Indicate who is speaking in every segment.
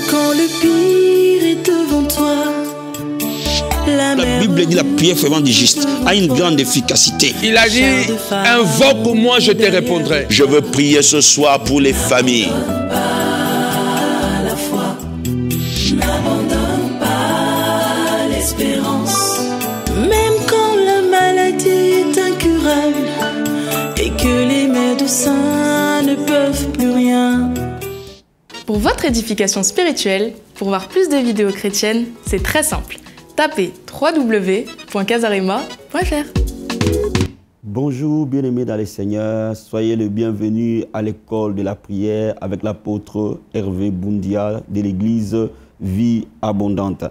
Speaker 1: quand le pire est devant toi.
Speaker 2: La Bible dit la prière fervente du juste a une grande efficacité.
Speaker 3: Il a dit, invoque-moi, je te répondrai.
Speaker 2: Je veux prier ce soir pour les familles.
Speaker 1: À la foi, n'abandonne pas l'espérance. Même quand la maladie est incurable et que les médecins ne peuvent plus rien.
Speaker 4: Pour votre édification spirituelle, pour voir plus de vidéos chrétiennes, c'est très simple. Tapez www.casarema.fr.
Speaker 5: Bonjour bien-aimés dans le Seigneur, soyez le bienvenu à l'école de la prière avec l'apôtre Hervé Boundia de l'église Vie Abondante.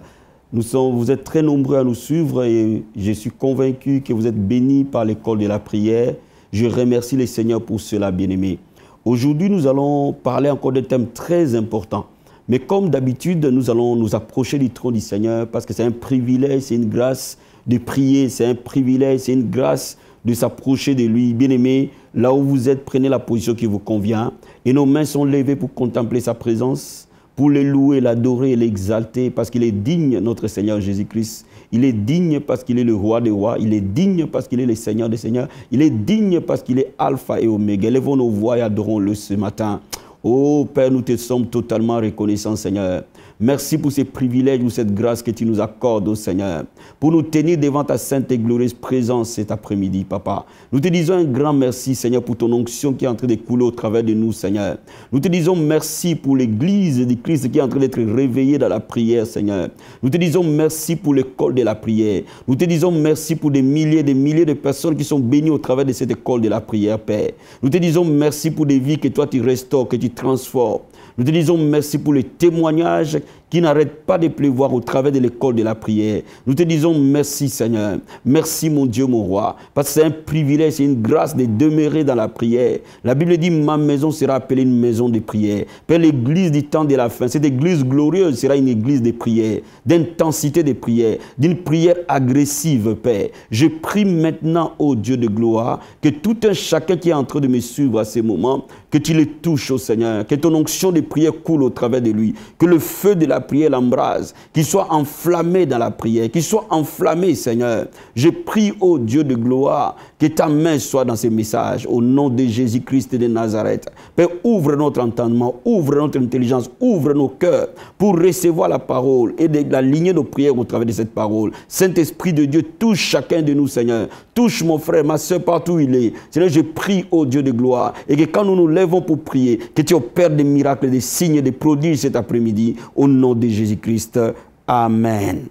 Speaker 5: Vous êtes très nombreux à nous suivre et je suis convaincu que vous êtes bénis par l'école de la prière. Je remercie le Seigneur pour cela, bien-aimés. Aujourd'hui, nous allons parler encore de thèmes très importants. Mais comme d'habitude, nous allons nous approcher du trône du Seigneur parce que c'est un privilège, c'est une grâce de prier, c'est un privilège, c'est une grâce de s'approcher de lui. Bien-aimés, là où vous êtes, prenez la position qui vous convient. Et nos mains sont levées pour contempler sa présence, pour le louer, l'adorer et l'exalter parce qu'il est digne, notre Seigneur Jésus-Christ. Il est digne parce qu'il est le roi des rois. Il est digne parce qu'il est le Seigneur des seigneurs. Il est digne parce qu'il est alpha et oméga. Élevons nos voix et adorons-le ce matin. Oh Père, nous te sommes totalement reconnaissants, Seigneur. Merci pour ces privilèges ou cette grâce que tu nous accordes, oh Seigneur, pour nous tenir devant ta sainte et glorieuse présence cet après-midi, Papa. Nous te disons un grand merci, Seigneur, pour ton onction qui est en train de couler au travers de nous, Seigneur. Nous te disons merci pour l'église de Christ qui est en train d'être réveillée dans la prière, Seigneur. Nous te disons merci pour l'école de la prière. Nous te disons merci pour des milliers de personnes qui sont bénies au travers de cette école de la prière, Père. Nous te disons merci pour des vies que toi tu restaures, que tu transformes. Nous te disons merci pour les témoignages qui n'arrêtent pas de pleuvoir au travers de l'école de la prière. Nous te disons merci, Seigneur. Merci, mon Dieu, mon roi. Parce que c'est un privilège, c'est une grâce de demeurer dans la prière. La Bible dit, ma maison sera appelée une maison de prière. Père, l'église du temps de la fin, cette église glorieuse sera une église de prière, d'intensité de prière, d'une prière agressive, Père. Je prie maintenant, ô Dieu de gloire, que tout un chacun qui est en train de me suivre à ce moment, que tu le touches, ô Seigneur, que ton onction de prière coule au travers de lui, que le feu de la prière l'embrase, qu'il soit enflammé dans la prière, qu'il soit enflammé, Seigneur. Je prie, ô Dieu de gloire, que ta main soit dans ces messages, au nom de Jésus-Christ de Nazareth. Père, ouvre notre entendement, ouvre notre intelligence, ouvre nos cœurs pour recevoir la parole et d'aligner nos prières au travers de cette parole. Saint-Esprit de Dieu, touche chacun de nous, Seigneur. Touche mon frère, ma soeur, partout où il est. Seigneur, je prie, ô Dieu de gloire, et que quand nous nous lèvons pour prier, que tu opères des miracles, des signes, des prodiges cet après-midi, au nom de Jésus-Christ. Amen.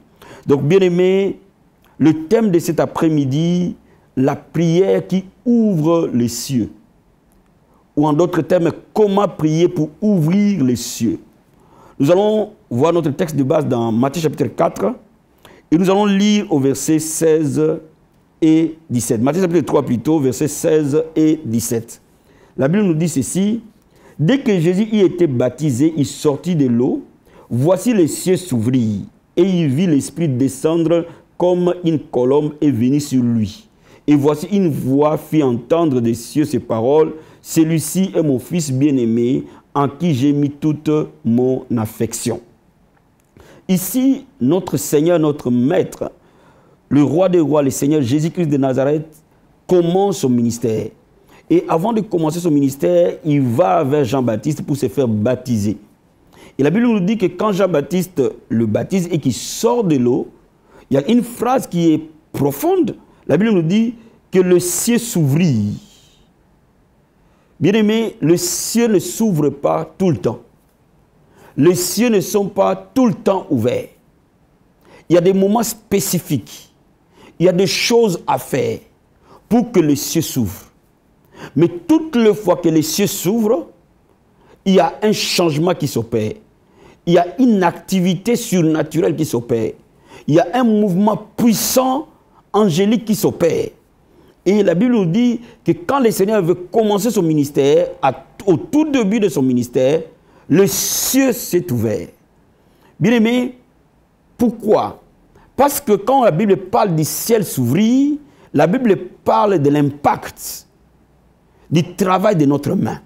Speaker 5: Donc, bien-aimés, le thème de cet après-midi, la prière qui ouvre les cieux. Ou en d'autres termes, comment prier pour ouvrir les cieux. Nous allons voir notre texte de base dans Matthieu chapitre 4 et nous allons lire au verset 16 et 17. Matthieu chapitre 3 plutôt, versets 16 et 17. La Bible nous dit ceci. Dès que Jésus y était baptisé, il sortit de l'eau. Voici les cieux s'ouvrir et il vit l'Esprit descendre comme une colombe et venir sur lui. Et voici une voix fit entendre des cieux ces paroles. Celui-ci est mon fils bien-aimé en qui j'ai mis toute mon affection. Ici, notre Seigneur, notre Maître, le roi des rois, le Seigneur Jésus-Christ de Nazareth, commence son ministère. Et avant de commencer son ministère, il va vers Jean-Baptiste pour se faire baptiser. Et la Bible nous dit que quand Jean-Baptiste le baptise et qu'il sort de l'eau, il y a une phrase qui est profonde. La Bible nous dit que le ciel s'ouvrit. Bien-aimés, le ciel ne s'ouvre pas tout le temps. Les cieux ne sont pas tout le temps ouverts. Il y a des moments spécifiques. Il y a des choses à faire pour que les cieux s'ouvrent. Mais toutes les fois que les cieux s'ouvrent, il y a un changement qui s'opère. Il y a une activité surnaturelle qui s'opère. Il y a un mouvement puissant, angélique qui s'opère. Et la Bible nous dit que quand le Seigneur veut commencer son ministère, au tout début de son ministère, le ciel s'est ouvert. Bien aimé, pourquoi? Parce que quand la Bible parle du ciel s'ouvrir, la Bible parle de l'impact du travail de notre main.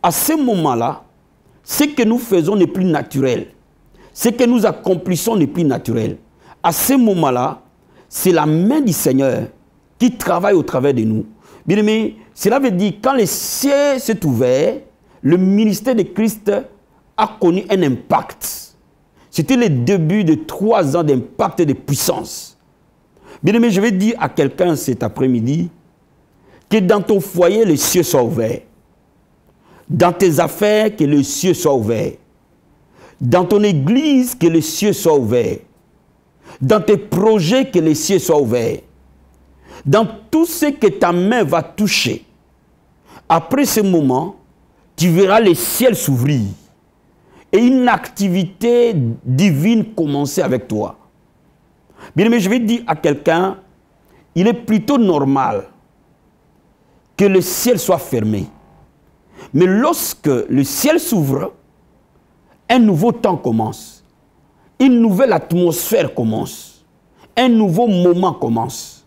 Speaker 5: À ce moment-là, ce que nous faisons n'est plus naturel. Ce que nous accomplissons n'est plus naturel. À ce moment-là, c'est la main du Seigneur qui travaille au travers de nous. Bien aimé, cela veut dire quand le ciel s'est ouvert, le ministère de Christ a connu un impact. C'était le début de 3 ans d'impact et de puissance. Bien aimé, je vais dire à quelqu'un cet après-midi que dans ton foyer, le ciel soit ouvert. Dans tes affaires, que le ciel soit ouvert. Dans ton église, que le ciel soit ouvert. Dans tes projets, que le ciel soit ouvert. Dans tout ce que ta main va toucher. Après ce moment, tu verras le ciel s'ouvrir. Et une activité divine commencer avec toi. Bien aimé, je vais dire à quelqu'un, il est plutôt normal que le ciel soit fermé. Mais lorsque le ciel s'ouvre, un nouveau temps commence. Une nouvelle atmosphère commence. Un nouveau moment commence.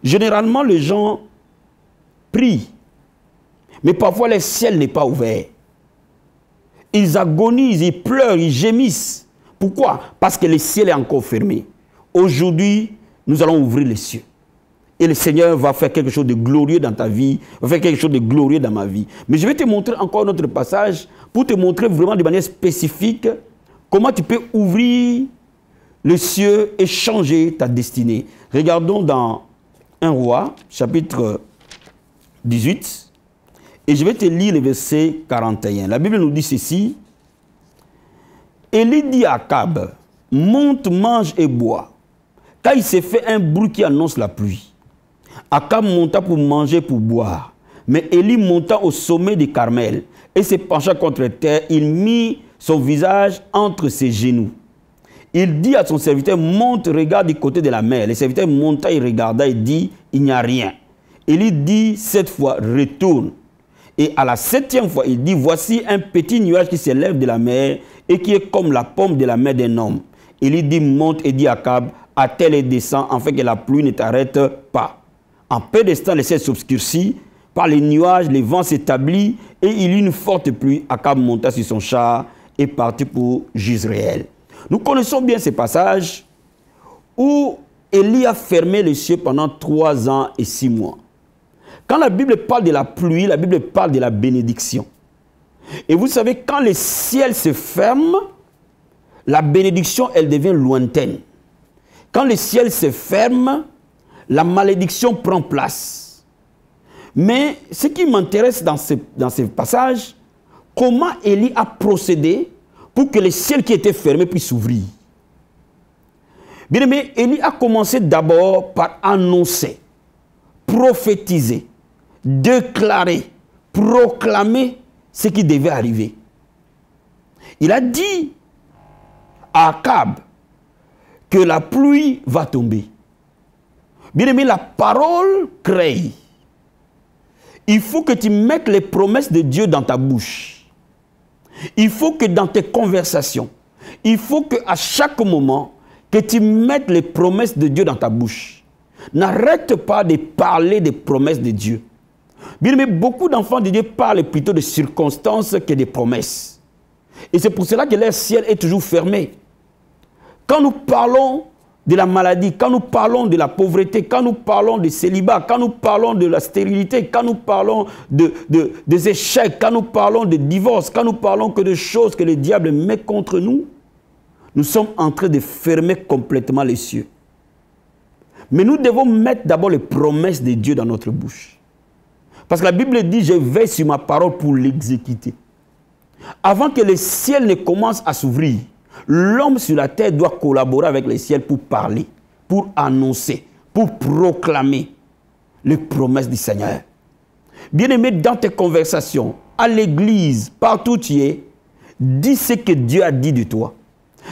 Speaker 5: Généralement, les gens prient. Mais parfois, le ciel n'est pas ouvert. Ils agonisent, ils pleurent, ils gémissent. Pourquoi? Parce que le ciel est encore fermé. Aujourd'hui, nous allons ouvrir les cieux. Et le Seigneur va faire quelque chose de glorieux dans ta vie, va faire quelque chose de glorieux dans ma vie. Mais je vais te montrer encore notre passage pour te montrer vraiment de manière spécifique comment tu peux ouvrir le ciel et changer ta destinée. Regardons dans 1 Roi, chapitre 18, et je vais te lire le verset 41. La Bible nous dit ceci. Élie dit à Akab, monte, mange et bois, car il s'est fait un bruit qui annonce la pluie. Akab monta pour manger, pour boire. Mais Élie monta au sommet du Carmel et se pencha contre terre. Il mit son visage entre ses genoux. Il dit à son serviteur, monte, regarde du côté de la mer. Le serviteur monta, il regarda et dit, il n'y a rien. Élie dit 7 fois, retourne. Et à la 7e fois, il dit, voici un petit nuage qui s'élève de la mer et qui est comme la paume de la main d'un homme. Élie dit, monte et dit à Akab, attelle et descend, afin que la pluie ne t'arrête pas. En peu d'instants, le ciel s'obscurcit, par les nuages, le vent s'établit, et il y eut une forte pluie. Akab monta sur son char et partit pour Jezréel. Nous connaissons bien ces passages où Élie a fermé les cieux pendant 3 ans et 6 mois. Quand la Bible parle de la pluie, la Bible parle de la bénédiction. Et vous savez, quand le ciel se ferme, la bénédiction, elle devient lointaine. Quand le ciel se ferme, la malédiction prend place. Mais ce qui m'intéresse dans ce passage, comment Élie a procédé pour que le ciel qui était fermé puisse s'ouvrir. Bien aimé, Élie a commencé d'abord par annoncer, prophétiser, déclarer, proclamer ce qui devait arriver. Il a dit à Akab que la pluie va tomber. Bien aimé, la parole crée. Il faut que tu mettes les promesses de Dieu dans ta bouche. Il faut que dans tes conversations, il faut qu'à chaque moment, que tu mettes les promesses de Dieu dans ta bouche. N'arrête pas de parler des promesses de Dieu. Bien aimé, beaucoup d'enfants de Dieu parlent plutôt de circonstances que de promesses. Et c'est pour cela que leur ciel est toujours fermé. Quand nous parlons de la maladie, quand nous parlons de la pauvreté, quand nous parlons de célibat, quand nous parlons de la stérilité, quand nous parlons des échecs, quand nous parlons de divorce, quand nous parlons que de choses que le diable met contre nous, nous sommes en train de fermer complètement les cieux. Mais nous devons mettre d'abord les promesses de Dieu dans notre bouche. Parce que la Bible dit, je veille sur ma parole pour l'exécuter. Avant que le ciel ne commence à s'ouvrir, l'homme sur la terre doit collaborer avec le ciel pour parler, pour annoncer, pour proclamer les promesses du Seigneur. Bien-aimé, dans tes conversations, à l'église, partout où tu es, dis ce que Dieu a dit de toi.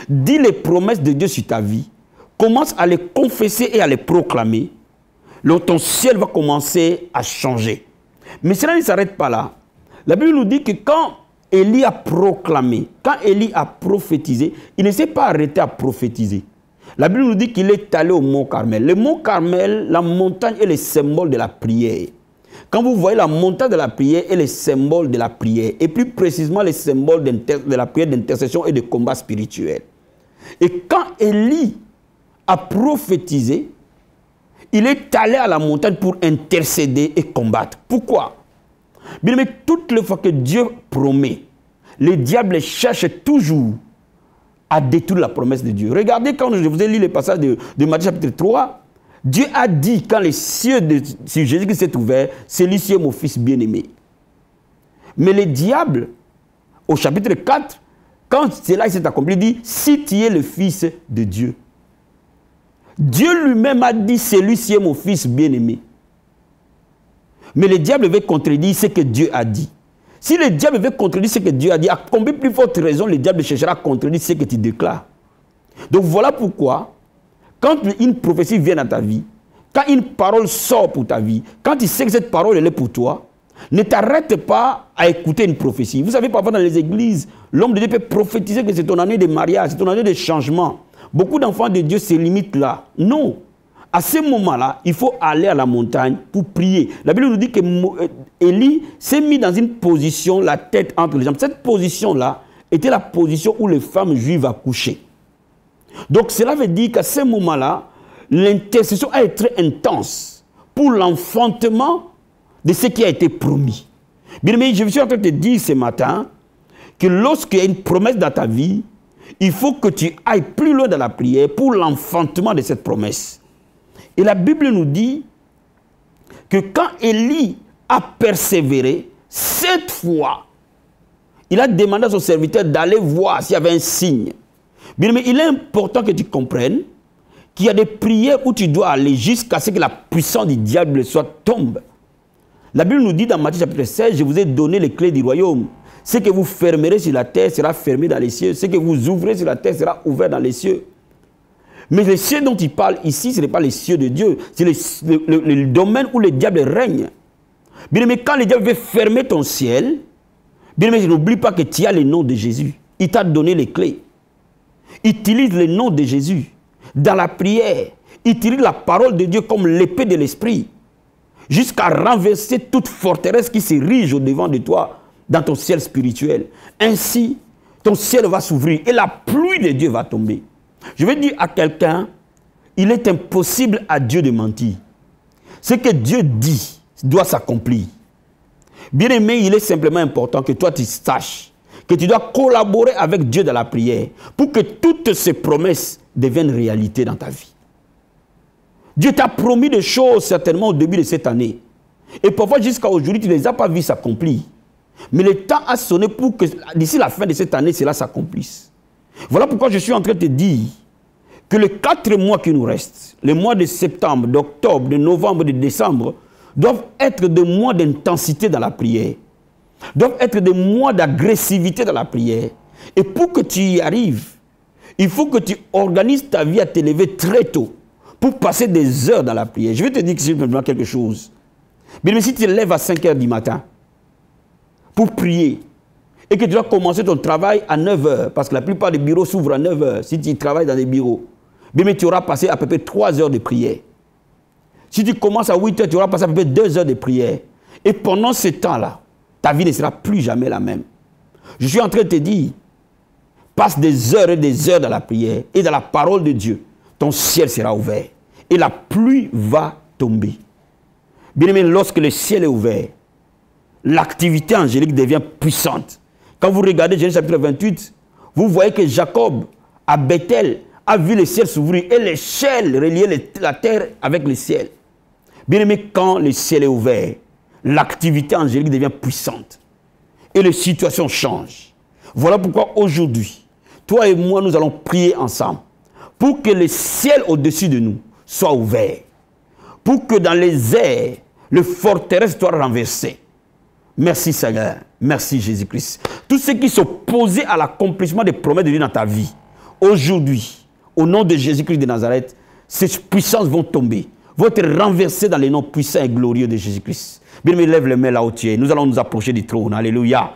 Speaker 5: Dis les promesses de Dieu sur ta vie. Commence à les confesser et à les proclamer. Donc ton ciel va commencer à changer. Mais cela ne s'arrête pas là. La Bible nous dit que quand Élie a proclamé, quand Élie a prophétisé, il ne s'est pas arrêté à prophétiser. La Bible nous dit qu'il est allé au mont Carmel. Le mont Carmel, la montagne est le symbole de la prière. quand vous voyez la montagne de la prière et les symboles de la prière, et plus précisément les symboles de la prière d'intercession et de combat spirituel. Et quand Élie a prophétisé, il est allé à la montagne pour intercéder et combattre. Pourquoi? Bien, mais toutes les fois que Dieu promet, les diables cherchent toujours à détruire la promesse de Dieu. Regardez quand je vous ai lu le passage de Matthieu chapitre 3, Dieu a dit quand les cieux de Jésus-Christ s'est ouvert, celui-ci est mon fils bien-aimé. Mais les diables, au chapitre 4, quand cela s'est accompli, il dit, si tu es le fils de Dieu. Dieu lui-même a dit, celui-ci est mon fils bien-aimé. Mais le diable veut contredire ce que Dieu a dit. Si le diable veut contredire ce que Dieu a dit, à combien plus forte raison le diable cherchera à contredire ce que tu déclares. Donc voilà pourquoi, quand une prophétie vient dans ta vie, quand une parole sort pour ta vie, quand tu sais que cette parole elle est pour toi, ne t'arrête pas à écouter une prophétie. Vous savez, parfois dans les églises, l'homme de Dieu peut prophétiser que c'est ton année de mariage, c'est ton année de changement. Beaucoup d'enfants de Dieu se limitent là. Non. À ce moment-là, il faut aller à la montagne pour prier. La Bible nous dit que Élie s'est mis dans une position, la tête entre les jambes. Cette position-là était la position où les femmes juives accouchaient. Donc cela veut dire qu'à ce moment-là, l'intercession a été très intense pour l'enfantement de ce qui a été promis. Bien, mais je suis en train de te dire ce matin que lorsqu'il y a une promesse dans ta vie, il faut que tu ailles plus loin dans la prière pour l'enfantement de cette promesse. Et la Bible nous dit que quand Élie a persévéré, 7 fois, il a demandé à son serviteur d'aller voir s'il y avait un signe. Bien, mais il est important que tu comprennes qu'il y a des prières où tu dois aller jusqu'à ce que la puissance du diable soit tombe. La Bible nous dit dans Matthieu chapitre 16, je vous ai donné les clés du royaume. Ce que vous fermerez sur la terre sera fermé dans les cieux. Ce que vous ouvrez sur la terre sera ouvert dans les cieux. Mais les cieux dont il parle ici, ce n'est pas les cieux de Dieu. C'est le domaine où le diable règne. Bien aimé, quand le diable veut fermer ton ciel, bien aimé, n'oublie pas que tu as le nom de Jésus. Il t'a donné les clés. Utilise le nom de Jésus. Dans la prière, utilise la parole de Dieu comme l'épée de l'esprit. Jusqu'à renverser toute forteresse qui s'érige au-devant de toi dans ton ciel spirituel. Ainsi, ton ciel va s'ouvrir et la pluie de Dieu va tomber. Je vais dire à quelqu'un, il est impossible à Dieu de mentir. Ce que Dieu dit doit s'accomplir. Bien aimé, il est simplement important que toi tu saches que tu dois collaborer avec Dieu dans la prière pour que toutes ces promesses deviennent réalité dans ta vie. Dieu t'a promis des choses certainement au début de cette année. Et parfois jusqu'à aujourd'hui, tu ne les as pas vues s'accomplir. Mais le temps a sonné pour que d'ici la fin de cette année, cela s'accomplisse. Voilà pourquoi je suis en train de te dire que les 4 mois qui nous restent, les mois de septembre, d'octobre, de novembre, de décembre, doivent être des mois d'intensité dans la prière. Doivent être des mois d'agressivité dans la prière. Et pour que tu y arrives, il faut que tu organises ta vie à te lever très tôt pour passer des heures dans la prière. Je vais te dire simplement quelque chose. Mais si tu te lèves à 5 heures du matin pour prier et que tu dois commencer ton travail à 9 heures, parce que la plupart des bureaux s'ouvrent à 9 heures, si tu travailles dans des bureaux, mais tu auras passé à peu près 3 heures de prière. Si tu commences à 8 heures, tu auras passé à peu près 2 heures de prière. Et pendant ce temps-là, ta vie ne sera plus jamais la même. Je suis en train de te dire, passe des heures et des heures dans la prière et dans la parole de Dieu. Ton ciel sera ouvert et la pluie va tomber. Bien aimé, lorsque le ciel est ouvert, l'activité angélique devient puissante. Quand vous regardez Genèse chapitre 28, vous voyez que Jacob, à Bethel, a vu le ciel s'ouvrir et l'échelle reliait la terre avec le ciel. Bien aimé, quand le ciel est ouvert, l'activité angélique devient puissante et les situations changent. Voilà pourquoi aujourd'hui, toi et moi, nous allons prier ensemble pour que le ciel au-dessus de nous soit ouvert, pour que dans les airs, le forteresse soit renversé. Merci Seigneur, merci Jésus-Christ. Tous ceux qui sont posés à l'accomplissement des promesses de Dieu dans ta vie, aujourd'hui, au nom de Jésus-Christ de Nazareth, ces puissances vont tomber, vont être renversées dans les noms puissants et glorieux de Jésus-Christ. Bien, mais lève les mains là où tu es. Nous allons nous approcher du trône. Alléluia.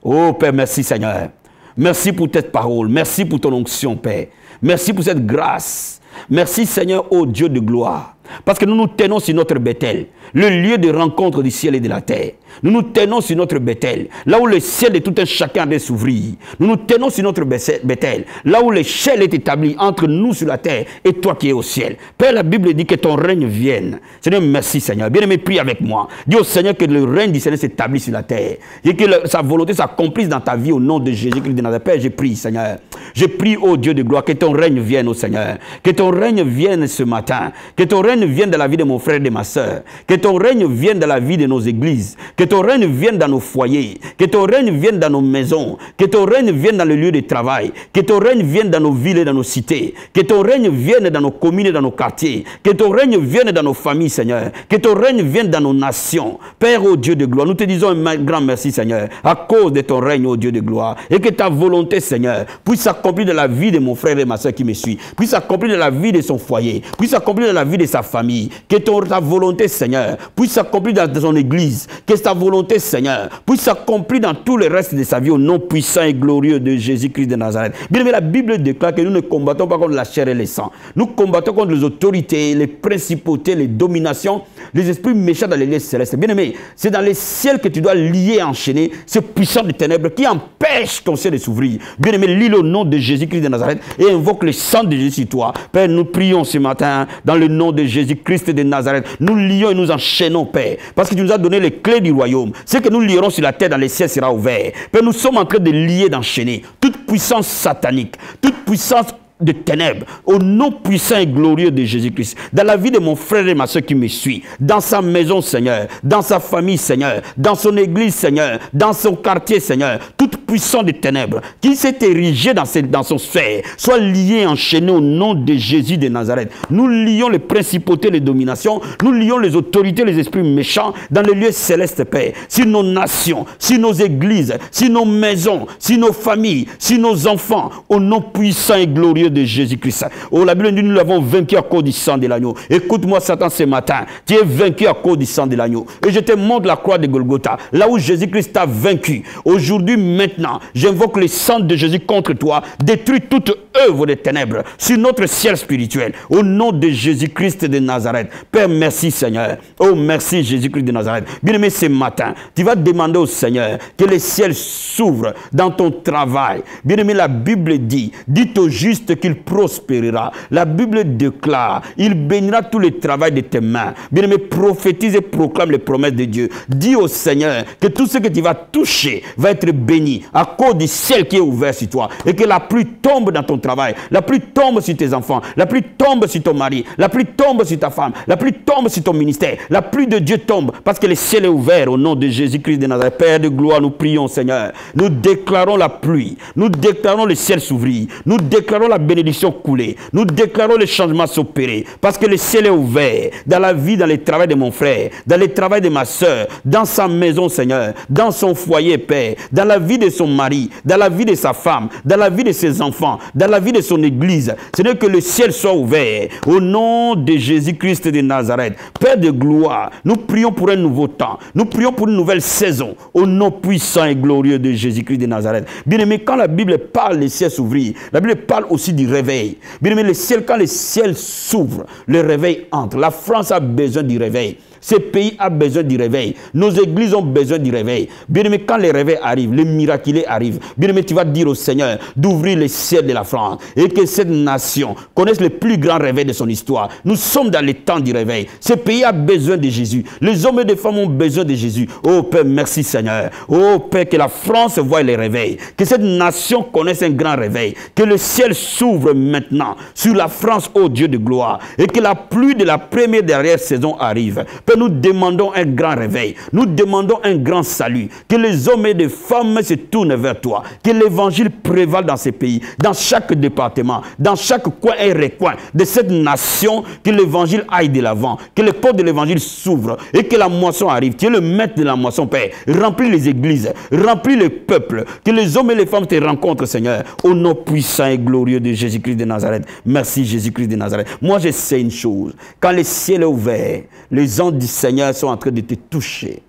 Speaker 5: Oh Père, merci Seigneur. Merci pour cette parole. Merci pour ton onction, Père. Merci pour cette grâce. Merci Seigneur, ô Dieu de gloire. Parce que nous nous tenons sur notre Bethel, le lieu de rencontre du ciel et de la terre. Nous nous tenons sur notre Bethel, là où le ciel de tout un chacun va s'ouvrir. Nous nous tenons sur notre Bethel, là où l'échelle est établie entre nous sur la terre et toi qui es au ciel. Père, la Bible dit que ton règne vienne. Seigneur, merci Seigneur. Bien-aimé, prie avec moi. Dis au Seigneur que le règne du Seigneur s'établisse sur la terre et que sa volonté s'accomplisse dans ta vie au nom de Jésus-Christ de Nazareth. Père, je prie Seigneur. Je prie au Dieu de gloire que ton règne vienne au Seigneur. Que ton règne vienne ce matin. Que ton règne vienne dans la vie de mon frère et de ma soeur. Que ton règne vienne dans la vie de nos églises. Que ton règne vienne dans nos foyers. Que ton règne vienne dans nos maisons. Que ton règne vienne dans le lieu de travail. Que ton règne vienne dans nos villes et dans nos cités. Que ton règne vienne dans nos communes et dans nos quartiers. Que ton règne vienne dans nos familles, Seigneur. Que ton règne vienne dans nos nations. Père, ô Dieu de gloire, nous te disons un grand merci, Seigneur, à cause de ton règne, ô Dieu de gloire. Et que ta volonté, Seigneur, puisse s'accomplir dans la vie de mon frère et ma soeur qui me suit. Puisse s'accomplir dans la vie de son foyer. Puisse s'accomplir dans la vie de sa famille. Que ta volonté, Seigneur, puisse s'accomplir dans son église. Que ta volonté, Seigneur, puisse s'accomplir dans tout le reste de sa vie au nom puissant et glorieux de Jésus-Christ de Nazareth. Bien aimé, la Bible déclare que nous ne combattons pas contre la chair et le sang. Nous combattons contre les autorités, les principautés, les dominations, les esprits méchants dans les lieux célestes. Bien aimé, c'est dans les ciels que tu dois lier, enchaîner ce puissant des ténèbres qui empêche ton ciel de s'ouvrir. Bien aimé, lis le nom de Jésus-Christ de Nazareth et invoque le sang de Jésus sur toi. Père, nous prions ce matin dans le nom de Jésus-Christ de Nazareth. Nous lions et nous enchaînons, Père, parce que tu nous as donné les clés du royaume. Ce que nous lierons sur la terre, dans les ciels sera ouvert. Père, nous sommes en train de lier, d'enchaîner toute puissance satanique, toute puissance de ténèbres, au nom puissant et glorieux de Jésus-Christ, dans la vie de mon frère et ma soeur qui me suit, dans sa maison, Seigneur, dans sa famille, Seigneur, dans son église, Seigneur, dans son quartier, Seigneur, toute puissance de ténèbres qui s'est érigée dans son sphère, soit liée, enchaînée au nom de Jésus de Nazareth. Nous lions les principautés, les dominations, nous lions les autorités, les esprits méchants dans les lieux célestes, Père, sur nos nations, sur nos églises, sur nos maisons, sur nos familles, sur nos enfants, au nom puissant et glorieux de Jésus-Christ. Oh, la Bible dit, nous l'avons vaincu à cause du sang de l'agneau. Écoute-moi, Satan, ce matin. Tu es vaincu à cause du sang de l'agneau. Et je te montre la croix de Golgotha, là où Jésus-Christ t'a vaincu. Aujourd'hui, maintenant, j'invoque le sang de Jésus contre toi. Détruis toute œuvre des ténèbres sur notre ciel spirituel. Au nom de Jésus-Christ de Nazareth. Père, merci, Seigneur. Oh, merci, Jésus-Christ de Nazareth. Bien-aimé, ce matin, tu vas demander au Seigneur que le ciel s'ouvre dans ton travail. Bien-aimé, la Bible dit, dites au juste qu'il prospérera. La Bible déclare, il bénira tout le travail de tes mains. Bien-aimé, prophétise et proclame les promesses de Dieu. Dis au Seigneur que tout ce que tu vas toucher va être béni à cause du ciel qui est ouvert sur toi. Et que la pluie tombe dans ton travail, la pluie tombe sur tes enfants, la pluie tombe sur ton mari, la pluie tombe sur ta femme, la pluie tombe sur ton ministère. La pluie de Dieu tombe parce que le ciel est ouvert au nom de Jésus-Christ de Nazareth. Père de gloire, nous prions, Seigneur. Nous déclarons la pluie. Nous déclarons le ciel s'ouvrir. Nous déclarons la bénédiction couler. Nous déclarons le changement s'opérer. Parce que le ciel est ouvert dans la vie, dans le travail de mon frère, dans le travail de ma soeur, dans sa maison, Seigneur, dans son foyer, Père, dans la vie de son mari, dans la vie de sa femme, dans la vie de ses enfants, dans la vie de son église. Seigneur, que le ciel soit ouvert au nom de Jésus-Christ de Nazareth. Père de gloire, nous prions pour un nouveau temps. Nous prions pour une nouvelle saison au nom puissant et glorieux de Jésus-Christ de Nazareth. Bien-aimé, quand la Bible parle des ciels s'ouvrir, la Bible parle aussi du réveil. Bien aimé, quand le ciel s'ouvre, le réveil entre. La France a besoin du réveil. Ce pays a besoin du réveil. Nos églises ont besoin du réveil. Bien aimé, quand les réveils arrivent, les miraculés arrivent, bien aimé, tu vas dire au Seigneur d'ouvrir les ciels de la France et que cette nation connaisse le plus grand réveil de son histoire. Nous sommes dans les temps du réveil. Ce pays a besoin de Jésus. Les hommes et les femmes ont besoin de Jésus. Oh Père, merci Seigneur. Oh Père, que la France voie les réveils. Que cette nation connaisse un grand réveil. Que le ciel s'ouvre maintenant sur la France, oh Dieu de gloire. Et que la pluie de la première dernière saison arrive. Père, nous demandons un grand réveil. Nous demandons un grand salut. Que les hommes et les femmes se tournent vers toi. Que l'évangile prévale dans ces pays, dans chaque département, dans chaque coin et recoin de cette nation. Que l'évangile aille de l'avant. Que les portes de l'évangile s'ouvrent et que la moisson arrive. Tu es le maître de la moisson, Père. Remplis les églises, remplis le peuple. Que les hommes et les femmes te rencontrent, Seigneur, au nom puissant et glorieux de Jésus-Christ de Nazareth. Merci Jésus-Christ de Nazareth. Moi, je sais une chose. Quand le ciel est ouvert, les anges du Seigneur sont en train de te toucher.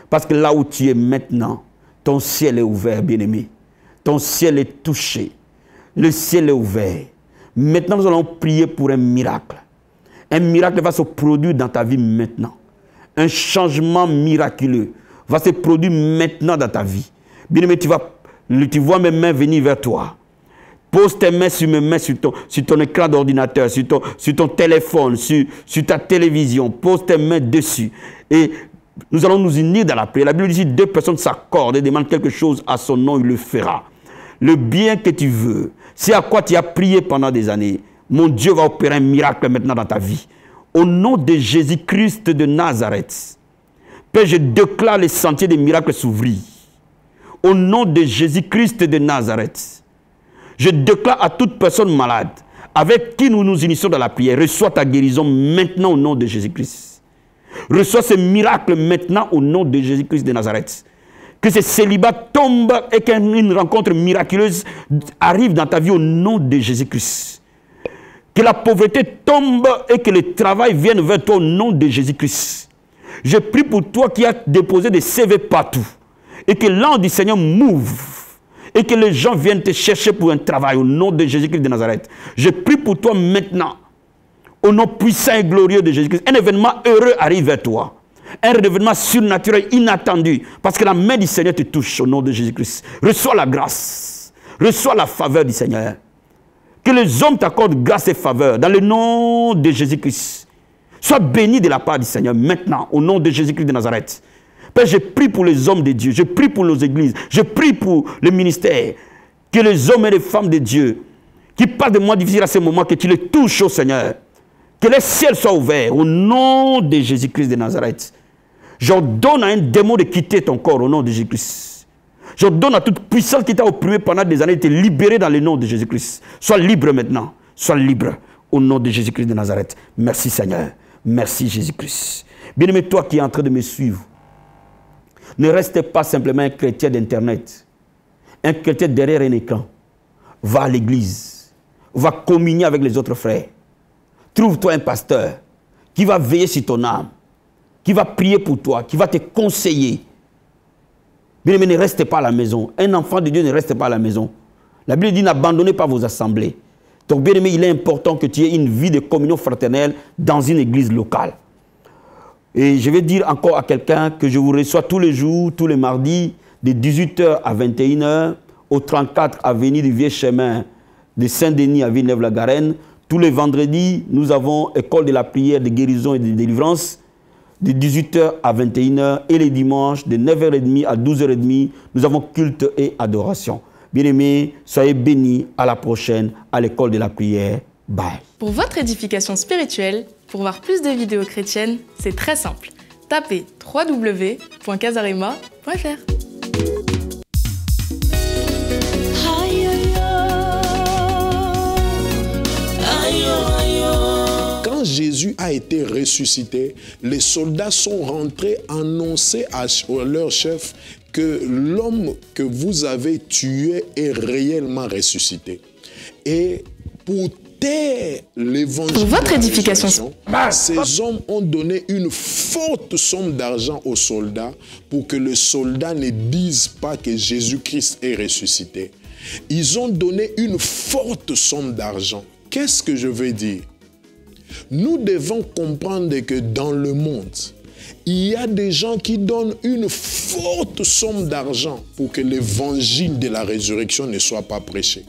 Speaker 5: Parce que là où tu es maintenant, ton ciel est ouvert, bien-aimé. Ton ciel est touché. Le ciel est ouvert. Maintenant, nous allons prier pour un miracle. Un miracle va se produire dans ta vie maintenant. Un changement miraculeux va se produire maintenant dans ta vie. Bien-aimé, tu vois mes mains venir vers toi. Pose tes mains sur mes mains, sur ton écran d'ordinateur, sur ton téléphone, sur ta télévision. Pose tes mains dessus. Et nous allons nous unir dans la prière. La Bible dit, si deux personnes s'accordent et demandent quelque chose à son nom, il le fera. Le bien que tu veux, c'est à quoi tu as prié pendant des années. Mon Dieu va opérer un miracle maintenant dans ta vie. Au nom de Jésus-Christ de Nazareth, Père, je déclare les sentiers des miracles s'ouvrir. Au nom de Jésus-Christ de Nazareth, je déclare à toute personne malade avec qui nous nous unissons dans la prière, reçois ta guérison maintenant au nom de Jésus-Christ. Reçois ce miracle maintenant au nom de Jésus-Christ de Nazareth. Que ce célibat tombe et qu'une rencontre miraculeuse arrive dans ta vie au nom de Jésus-Christ. Que la pauvreté tombe et que le travail vienne vers toi au nom de Jésus-Christ. Je prie pour toi qui as déposé des CV partout et que l'ange du Seigneur m'ouvre et que les gens viennent te chercher pour un travail au nom de Jésus-Christ de Nazareth. Je prie pour toi maintenant au nom puissant et glorieux de Jésus-Christ. Un événement heureux arrive vers toi. Un événement surnaturel, inattendu, parce que la main du Seigneur te touche au nom de Jésus-Christ. Reçois la grâce, reçois la faveur du Seigneur. Que les hommes t'accordent grâce et faveur dans le nom de Jésus-Christ. Sois béni de la part du Seigneur maintenant, au nom de Jésus-Christ de Nazareth. Père, je prie pour les hommes de Dieu, je prie pour nos églises, je prie pour le ministère. Que les hommes et les femmes de Dieu qui parlent de moi difficile à ce moment, que tu les touches au Seigneur. Que les ciels soient ouverts au nom de Jésus-Christ de Nazareth. J'ordonne à un démon de quitter ton corps au nom de Jésus-Christ. J'ordonne à toute puissance qui t'a opprimé pendant des années de te libérer dans le nom de Jésus-Christ. Sois libre maintenant. Sois libre au nom de Jésus-Christ de Nazareth. Merci Seigneur. Merci Jésus-Christ. Bien-aimé, toi qui es en train de me suivre, ne reste pas simplement un chrétien d'Internet. Un chrétien derrière un écran. Va à l'église. Va communier avec les autres frères. Trouve-toi un pasteur qui va veiller sur ton âme, qui va prier pour toi, qui va te conseiller. Bien-aimé, ne reste pas à la maison. Un enfant de Dieu ne reste pas à la maison. La Bible dit, n'abandonnez pas vos assemblées. Donc, bien-aimé, il est important que tu aies une vie de communion fraternelle dans une église locale. Et je vais dire encore à quelqu'un que je vous reçois tous les jours, tous les mardis, de 18h à 21h, au 34 avenue du Vieux Chemin de Saint-Denis à Villeneuve-la-Garenne. Tous les vendredis, nous avons école de la prière, de guérison et de délivrance de 18h à 21h et les dimanches de 9h30 à 12h30, nous avons culte et adoration. Bien-aimés, soyez bénis, à la prochaine à l'école de la prière. Bye.
Speaker 4: Pour votre édification spirituelle, pour voir plus de vidéos chrétiennes, c'est très simple. Tapez www.casarema.fr.
Speaker 6: Quand Jésus a été ressuscité, les soldats sont rentrés annoncer à leur chef que l'homme que vous avez tué est réellement ressuscité. Et pour taire l'évangile,
Speaker 4: pour votre édification,
Speaker 6: ces hommes ont donné une forte somme d'argent aux soldats pour que les soldats ne disent pas que Jésus-Christ est ressuscité. Ils ont donné une forte somme d'argent. Qu'est-ce que je veux dire? Nous devons comprendre que dans le monde, il y a des gens qui donnent une forte somme d'argent pour que l'évangile de la résurrection ne soit pas prêché.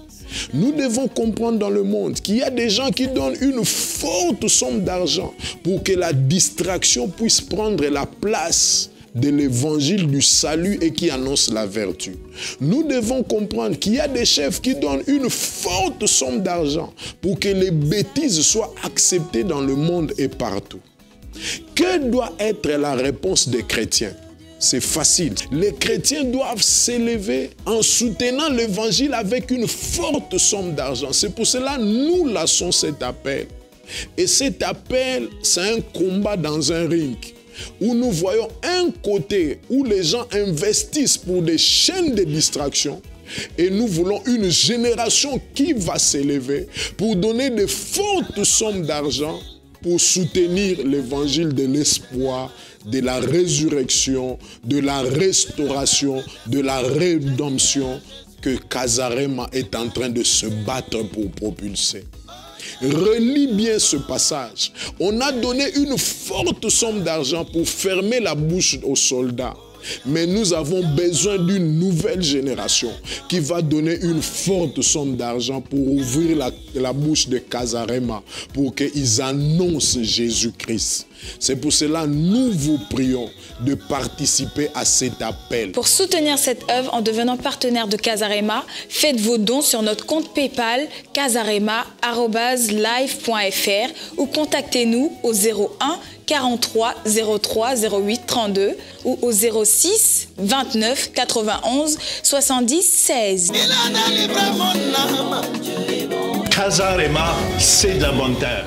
Speaker 6: Nous devons comprendre dans le monde qu'il y a des gens qui donnent une forte somme d'argent pour que la distraction puisse prendre la place de l'évangile du salut et qui annonce la vertu. Nous devons comprendre qu'il y a des chefs qui donnent une forte somme d'argent pour que les bêtises soient acceptées dans le monde et partout. Que doit être la réponse des chrétiens? C'est facile. Les chrétiens doivent s'élever en soutenant l'évangile avec une forte somme d'argent. C'est pour cela que nous lançons cet appel. Et cet appel, c'est un combat dans un ring où nous voyons un côté où les gens investissent pour des chaînes de distraction et nous voulons une génération qui va s'élever pour donner de fortes sommes d'argent pour soutenir l'évangile de l'espoir, de la résurrection, de la restauration, de la rédemption que Casarema est en train de se battre pour propulser. Relis bien ce passage. On a donné une forte somme d'argent pour fermer la bouche aux soldats. Mais nous avons besoin d'une nouvelle génération qui va donner une forte somme d'argent pour ouvrir la bouche de Kazarema, pour qu'ils annoncent Jésus-Christ. C'est pour cela que nous vous prions de participer à cet appel.
Speaker 7: Pour soutenir cette œuvre en devenant partenaire de Kazarema, faites vos dons sur notre compte PayPal kazarema@live.fr ou contactez-nous au 01 43 03 08 32 ou au 06 29 91 70 16.
Speaker 8: Kazarema, c'est de la bonne terre.